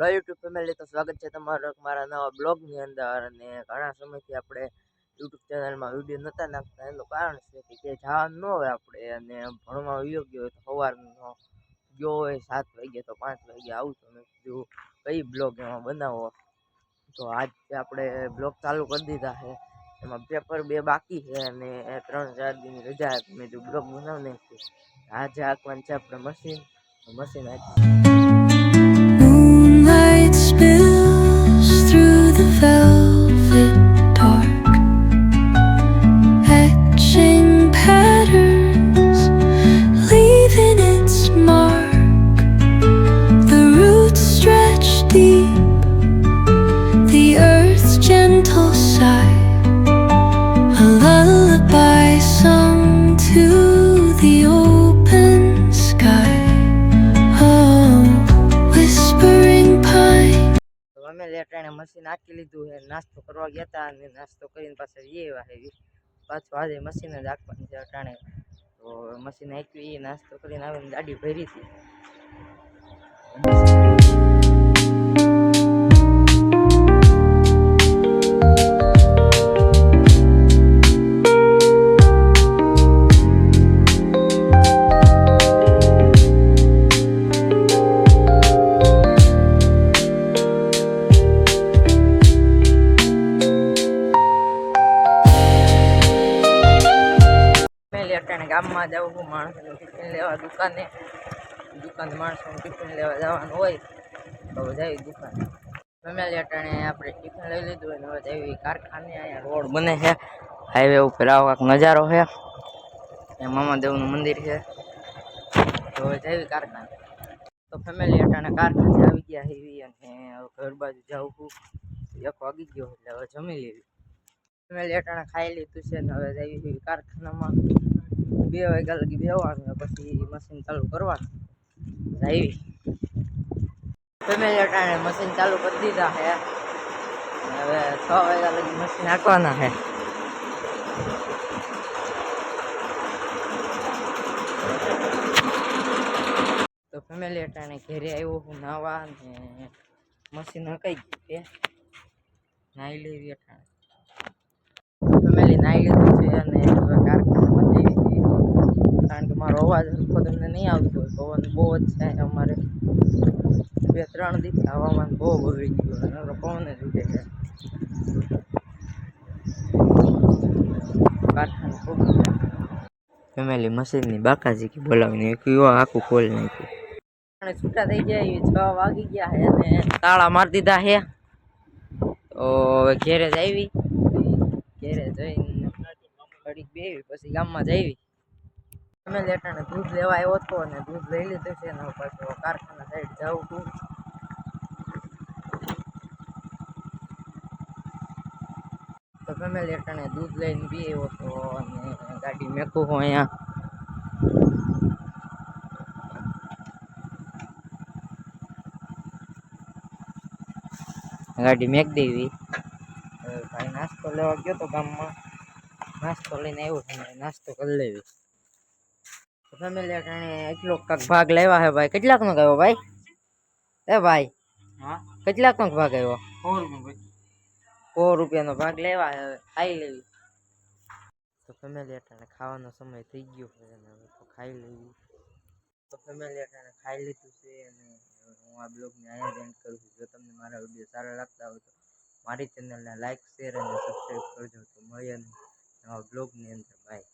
Hello YouTube family, તો સ્વાગત છે તમારું મારા નવા બ્લોગની અંદર. અને ઘણા સમયથી આપણે યુટ્યુબ ચેનલમાં વિડીયો નહોતા નાખતા. એનું કારણ છે કે જવાનું ન હોય આપણે, અને ભણવા વયો ગયો હોય તો સવારનો ગયો હોય 7 વાગે તો 5 વાગે આવતો મેં કીધું કઈ બ્લોગ એમાં બનાવો. તો આજ આપણે બ્લોગ ચાલુ કરી દીધા છે. એમાં પેપર 2 બાકી છે અને 3-4 દિનની રજા છે. મેં જો બ્લોગ બનાવી નાખ્યું. આજે આંકવાનું છે આપણે machine Moonlight spills through the velvet dark, etching patterns, leaving its mark. The roots stretch deep, the earth's gentle sigh, a lullaby sung to the open sky. અમે લેટાણે મશીન આખી લીધું છે. નાસ્તો કરવા ગયા હતા અને નાસ્તો કરીને પાછા આવ્યા છે. પાછું આજે મશીન જ આખવાની છે અટાણે. તો મશીન આખી નાસ્તો કરીને આવીને ગાડી ભરી હતી. અટાણે ગામમાં જવું છું માણસોનું ટિફિન લેવા દુકાને માણસોનું ટિફિન લેવા જવાનું હોય તો જાય દુકાને. ફેમિલી અટાણે આપણે ટિફિન લઈ લીધું અને હવે જઈએ કારખાને. અહીંયા રોડ બને છે, હાઈવે ઉપર આવો કાંક નજારો છે. અહીંયા મામાદેવનું મંદિર છે. તો હવે જઈએ કારખાને. તો ફેમિલી અટાણે કારખાને આવી ગયા છે અને ઘર બાજુ જાઉં છું. 1 વાગી ગયો એટલે હવે જમી લેવી. ફેમિલી અટાણે ખાઈ લીધું છે ને હવે જઈએ કારખાનામાં. 2 વાગ્યા લગી બેસવાનું, પછી મશીન ચાલુ કરવાનું. આવી ફેમિલી અટાણે મશીન ચાલુ કરી દીધા છે. હવે 6 વાગ્યા લગી મશીન નાખવાના છે. તો ફેમિલી અટાણે ઘેરે આવ્યો હું નાવા ને મશીન હકાઈ ગયું કે નાહી લેવી અટાણે. ફેમિલી નાહી લીધું છે અને હવે કારખાનામાં જઈ છીએ. કારણ કે મારો અવાજ હરખો તમને નહીં આવતો હોય. પવન બહુ જ છે અમારે. 2-3 દિવસ હવામાન બહુ બગડી ગયું અને પવન જ ઉડે છે. ફેમિલી મશીનની બાકાજી બોલાવીને આખું ખોલી નાખ્યું. છૂટા થઈ જાય 6 વાગી ગયા છે અને તાળા મારી દીધા છે. તો હવે ઘેરે જ આવી. ઘેરે જઈને ઘડીક બેવી પછી ગામમાં જઈ. અમે લેટાને દૂધ લેવા આવ્યો હતો અને દૂધ લઈ લીધું છે ને પાછો કારખાના સાઈડ જાઉં છું. તો ફેમિલી અટાણે દૂધ લઈને બી આવ્યો હતો અને ગાડી મેકું હું અહીંયા. ગાડી મેક દેવી. ભાઈ નાસ્તો લેવા ગયો તો ગામમાં, નાસ્તો લઈને આવ્યો છે. નાસ્તો કરી લેવી. ફેમિલી અટાણે એટલો કાંક ભાગ લેવા હે ભાઈ. કેટલાક નો આવ્યો ભાઈ? એ ભાઈ, હા, કેટલાક નો ભાગ આવ્યો? 100 રૂપિયાનો ભાગ લેવા હે. ખાઈ લેવી. તો ફેમિલી અટાણે ખાવાનો સમય થઈ ગયો છે અને હવે તો ખાઈ લેવી. તો ફેમિલી અટાણે ખાઈ લીધું છે અને હું આ બ્લોગને અહીંયા જ એન્ડ કરું છું. જો તમને મારા વિડીયો સારા લાગતા હોય તો મારી ચેનલને લાઈક, શેર અને સબસ્ક્રાઈબ કરજો. તો મળીએ નવા બ્લોગની અંદર. બાય.